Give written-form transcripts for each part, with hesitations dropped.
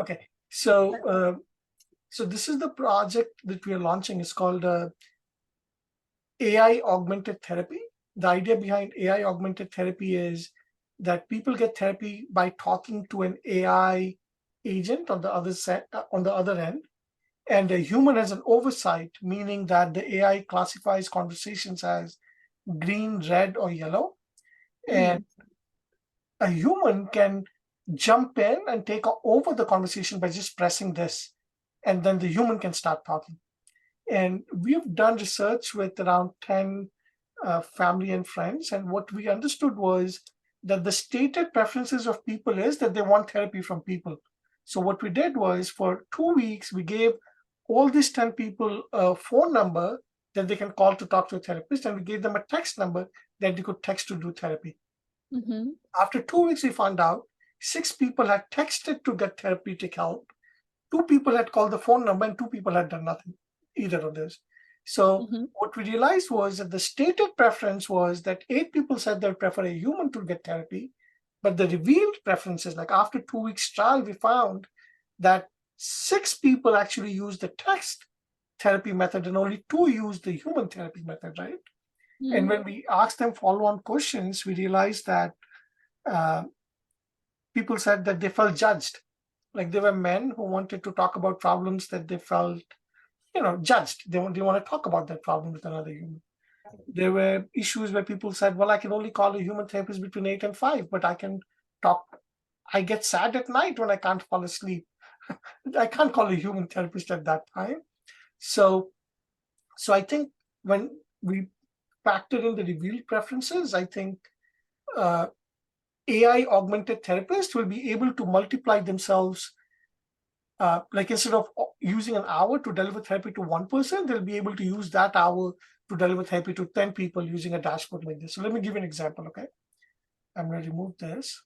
Okay. So this is the project that we are launching. It's called AI Augmented Therapy. The idea behind AI Augmented Therapy is that people get therapy by talking to an AI agent on the other end, and a human has an oversight, meaning that the AI classifies conversations as green, red, or yellow, and a human can jump in and take over the conversation by just pressing this, and then the human can start talking. And we've done research with around 10 family and friends, and what we understood was that the stated preferences of people is that they want therapy from people. So what we did was, for 2 weeks, we gave all these 10 people a phone number that they can call to talk to a therapist, and we gave them a text number that they could text to do therapy. After 2 weeks, we found out 6 people had texted to get therapeutic help, 2 people had called the phone number, and 2 people had done nothing, either of those. So what we realized was that the stated preference was that 8 people said they would prefer a human to get therapy, but the revealed preferences, like after 2 weeks trial, we found that 6 people actually used the text therapy method and only 2 used the human therapy method, right? And when we asked them follow-on questions, we realized that people said that they felt judged. Like, there were men who wanted to talk about problems that they felt, judged. They want to talk about that problem with another human. There were issues where people said, well, I can only call a human therapist between 8 and 5, but I can talk. I get sad at night when I can't fall asleep. I can't call a human therapist at that time. So I think when we factor in the revealed preferences, I think AI augmented therapists will be able to multiply themselves. Like, instead of using an hour to deliver therapy to one person, they'll be able to use that hour to deliver therapy to 10 people using a dashboard like this. So let me give you an example, okay? I'm going to remove this.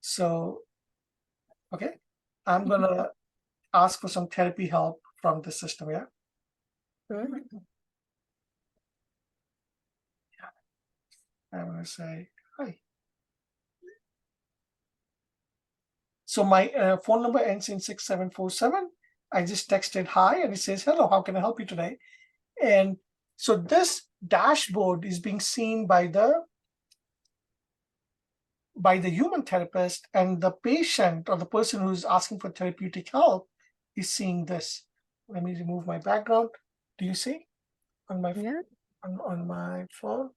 So, okay, I'm going to ask for some therapy help from the system, yeah? I'm going to say, hi. So my phone number ends in 6747. I just texted hi, and it says, hello, how can I help you today? And so this dashboard is being seen by the human therapist, and the patient or the person who's asking for therapeutic help is seeing this. Let me remove my background. Do you see on my on my phone?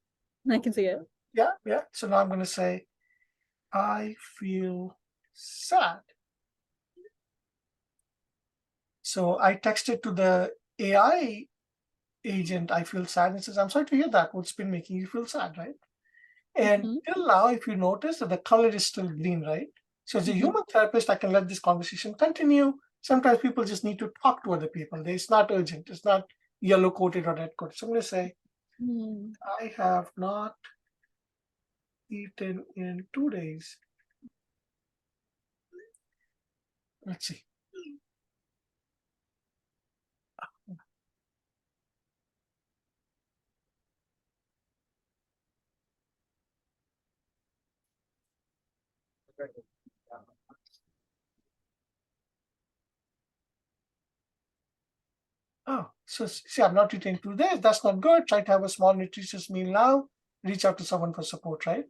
I can see it. Yeah. So now I'm going to say, I feel sad. So I texted to the AI agent, I feel sad, and says, I'm sorry to hear that. What's been making you feel sad, right? And till now, if you notice that the color is still green, right? So as a human therapist, I can let this conversation continue. Sometimes people just need to talk to other people. It's not urgent. It's not yellow coated or red coated. So I'm going to say, I have not eaten in 2 days. Let's see. Oh, so see, I've not eaten in 2 days. That's not good. Try to have a small nutritious meal now. Reach out to someone for support, right?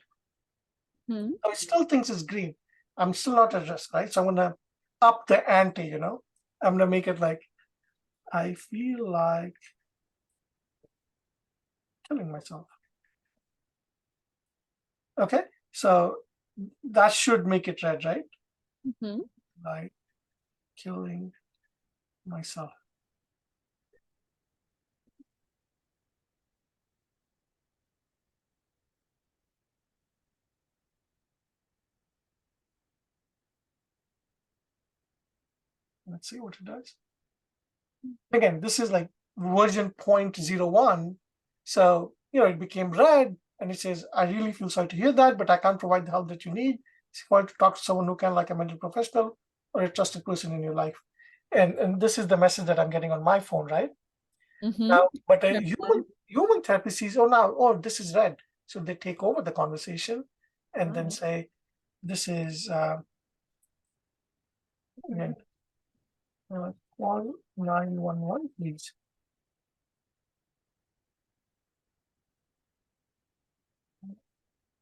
So it still thinks it's green. I'm still not at risk, right? So I'm going to up the ante, I'm going to make it like, I feel like killing myself. Okay, so that should make it red, right? Like killing myself. Let's see what it does. Again, this is like version 0.01. So, it became red, and it says, I really feel sorry to hear that, but I can't provide the help that you need. It's important to talk to someone who can, like a mental professional or a trusted person in your life. And this is the message that I'm getting on my phone, right? Now, but a human therapist sees, this is red. So they take over the conversation and then say, this is Again, call 911, please.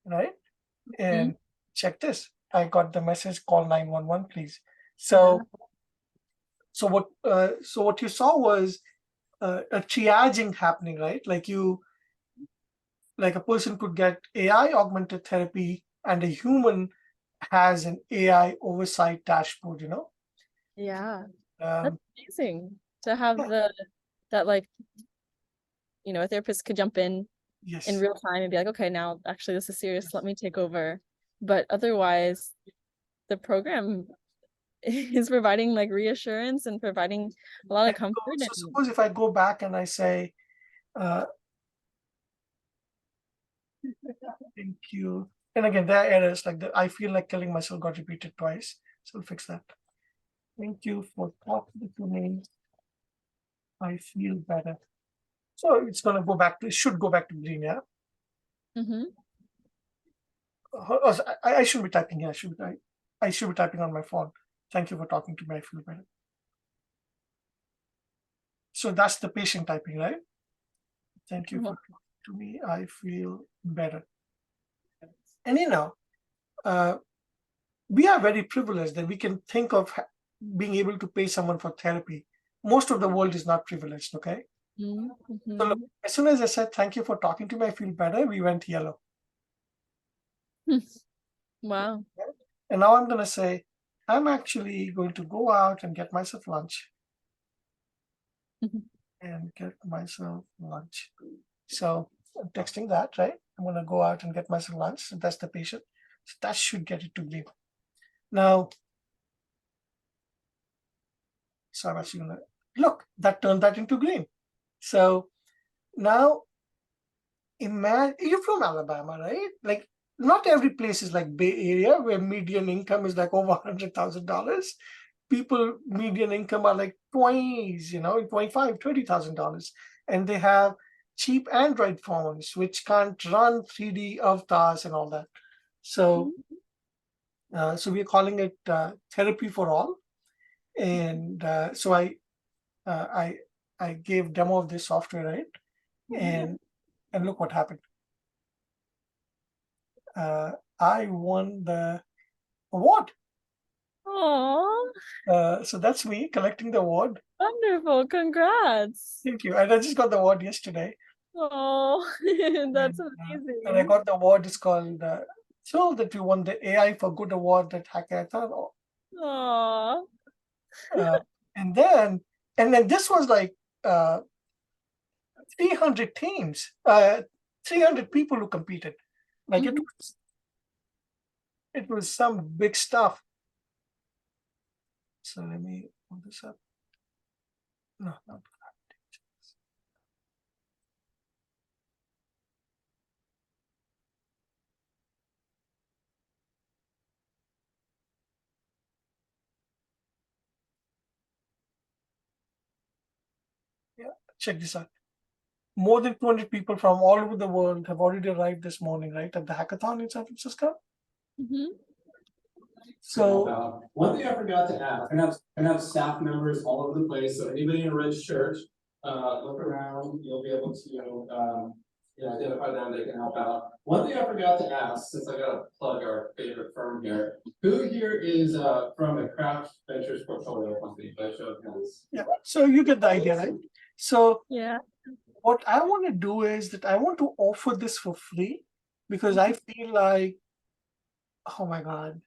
Right? And check this. I got the message, call 911, please. So, so what you saw was a triaging happening, right? Like a person could get AI augmented therapy, and a human has an AI oversight dashboard. Yeah. That's Um, amazing to have yeah, that like, a therapist could jump in yes. real time and be like, okay, now actually this is serious. Let me take over. But otherwise, the program is providing like reassurance and providing a lot of And comfort. so And suppose if I go back and I say, uh, thank you. And again, there are errors like I feel like killing myself got repeated twice. So I'll fix that. Thank you for talking to me. I feel better. So it's going to go back to, it should go back to green, yeah? I shouldn't be typing here. I should be typing on my phone. Thank you for talking to me. I feel better. So that's the patient typing, right? Thank you for talking to me. I feel better. And uh, we are very privileged that we can think of being able to pay someone for therapy. Most of the world is not privileged, okay? So look, as soon as I said, thank you for talking to me, I feel better, we went yellow. Wow. And now I'm going to say, I'm actually going to go out and get myself lunch. And get myself lunch. So I'm texting that, right? I'm going to go out and get myself lunch. So that's the patient. So that should get it to green. Now, so I'm actually going to look, that turned that into green. So now imagine you're from Alabama, right? Like not every place is like Bay Area where median income is like over $100,000. People median income are like 20s, 25, $20,000, and they have cheap Android phones which can't run 3D avatars and all that. So, so we're calling it therapy for all. And so uh, I I gave demo of this software, right? And look what happened. I won the award. Oh, So that's me collecting the award. wonderful. Congrats. Thank you. And I just got the award yesterday. Oh, that's And I amazing. got the award. It's called so that we won the AI for Good award at Hackathon. Oh. Uh, and then and then this was like uh, 300 teams, 300 people who competed. Like it was some big stuff. So let me pull this up. No, not yeah. Check this out. More than 200 people from all over the world have already arrived this morning, right, at the hackathon in San Francisco. So one thing I forgot to add, I have staff members all over the place. So anybody in a red shirt, look around. You'll be able to identify them. They can help out. One thing I forgot to ask, since I got to plug our favorite firm here, who here is from a craft ventures portfolio company? By show of hands. yeah, so you get the idea, right? So Yeah. what I want to do is that I want to offer this for free because I feel like, oh my God,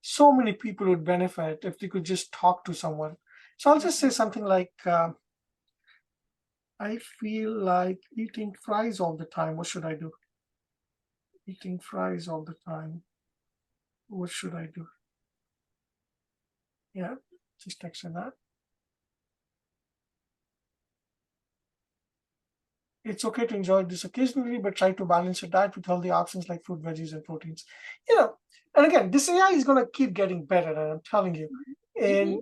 so many people would benefit if they could just talk to someone. So I'll just say something like, I feel like eating fries all the time. What should I do? Eating fries all the time. What should I do? Yeah, just texting that. It's okay to enjoy this occasionally, but try to balance your diet with healthy options like fruit, veggies, and proteins. And again, this AI is going to keep getting better, and I'm telling you. And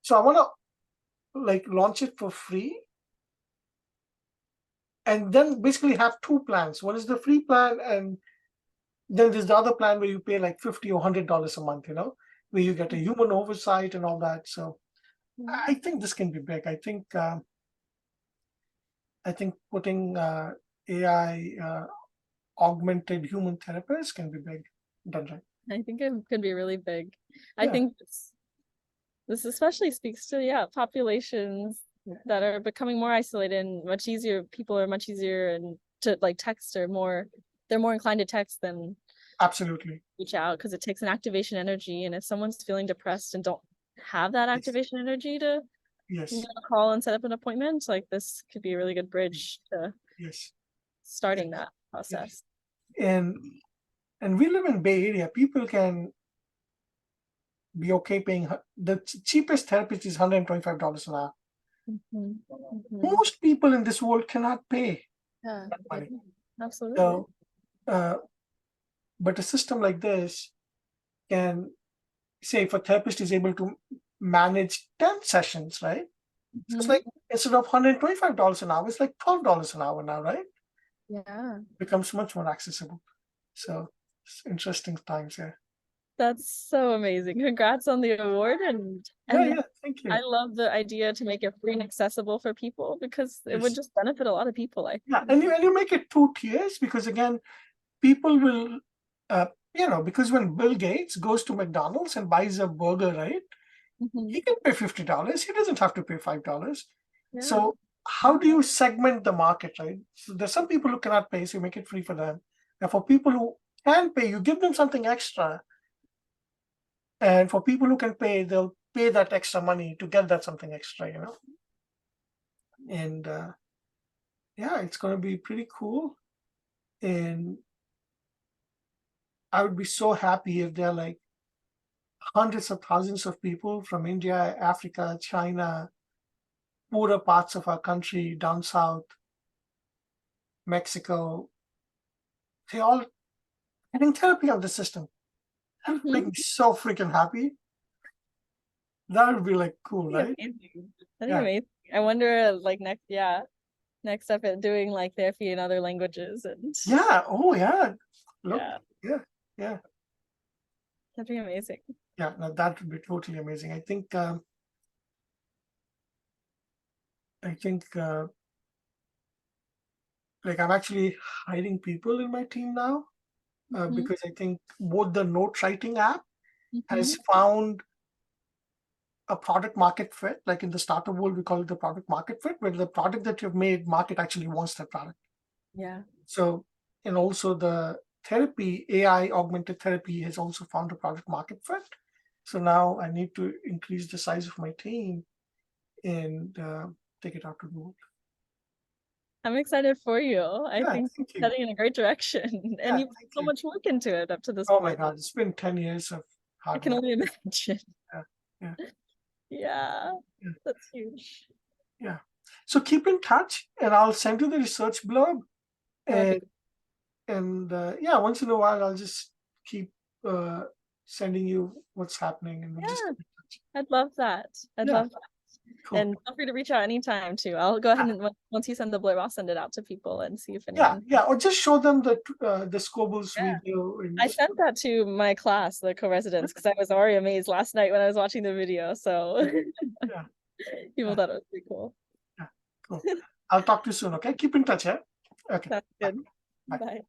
so I want to like launch it for free, and then basically have two plans. One is the free plan, and Then there's the other plan where you pay like $50 or $100 a month, where you get a human oversight and all that. So I think this can be big. I think putting AI augmented human therapists can be big. Done right. I think it could be really big. I Yeah. think this especially speaks to populations that are becoming more isolated and much easier. People are much easier and to like text or they're more inclined to text than Absolutely. reach out because it takes an activation energy. And if someone's feeling depressed and don't have that activation energy to Yes. call and set up an appointment, like this could be a really good bridge to Yes. starting that process. And we live in Bay Area. People can be okay paying the cheapest therapist is $125 an hour. Most people in this world cannot pay that money. Absolutely. So, but a system like this can say if a therapist is able to manage 10 sessions, right? So it's like instead of $125 an hour, it's like $12 an hour now, right? Yeah. Becomes much more accessible. So it's interesting times here. That's so amazing. Congrats on the award. And Thank you. I love the idea to make it free and accessible for people because it would just benefit a lot of people. And you make it 2 tiers because again, people will, because when Bill Gates goes to McDonald's and buys a burger, right? He can pay $50. He doesn't have to pay $5. Yeah. So how do you segment the market, right? So there's some people who cannot pay, so you make it free for them. And for people who can pay, you give them something extra. And for people who can pay, they'll pay that extra money to get that something extra, And it's going to be pretty cool. And I would be so happy if there are like hundreds of thousands of people from India, Africa, China, poorer parts of our country, down south, Mexico, they all getting therapy of the system. That would make me so freaking happy. That would be like cool, right? That'd be amazing. I wonder like next step at doing like therapy in other languages and Look, yeah. That'd be amazing. Yeah, no, that would be totally amazing. I think like I'm actually hiring people in my team now because I think both the note writing app has found a product market fit. Like in the startup world, we call it the product market fit, where the product that you've made, market actually wants that product. Yeah. So, and also the therapy, AI augmented therapy has also found a product market fit. So now I need to increase the size of my team and take it out to the world. I'm excited for you. I think you're heading in a great direction. And you put so much work into it up to this point. Oh my God, it's been 10 years of hard work. I can only imagine. Yeah. That's huge. Yeah. So keep in touch and I'll send you the research blurb. And once in a while, I'll just keep sending you what's happening. And we'll just keep in touch. I'd love that. I'd love that. Cool. And feel free to reach out anytime too. I'll go ahead and once you send the blurb, I'll send it out to people and see if anyone. Or just show them the Scoble's video. And I sent that to my class, the co-residents, because I was already amazed last night when I was watching the video. So people thought it was pretty cool. Yeah, cool. I'll talk to you soon. Okay, keep in touch. Yeah. Okay. That's good. Bye.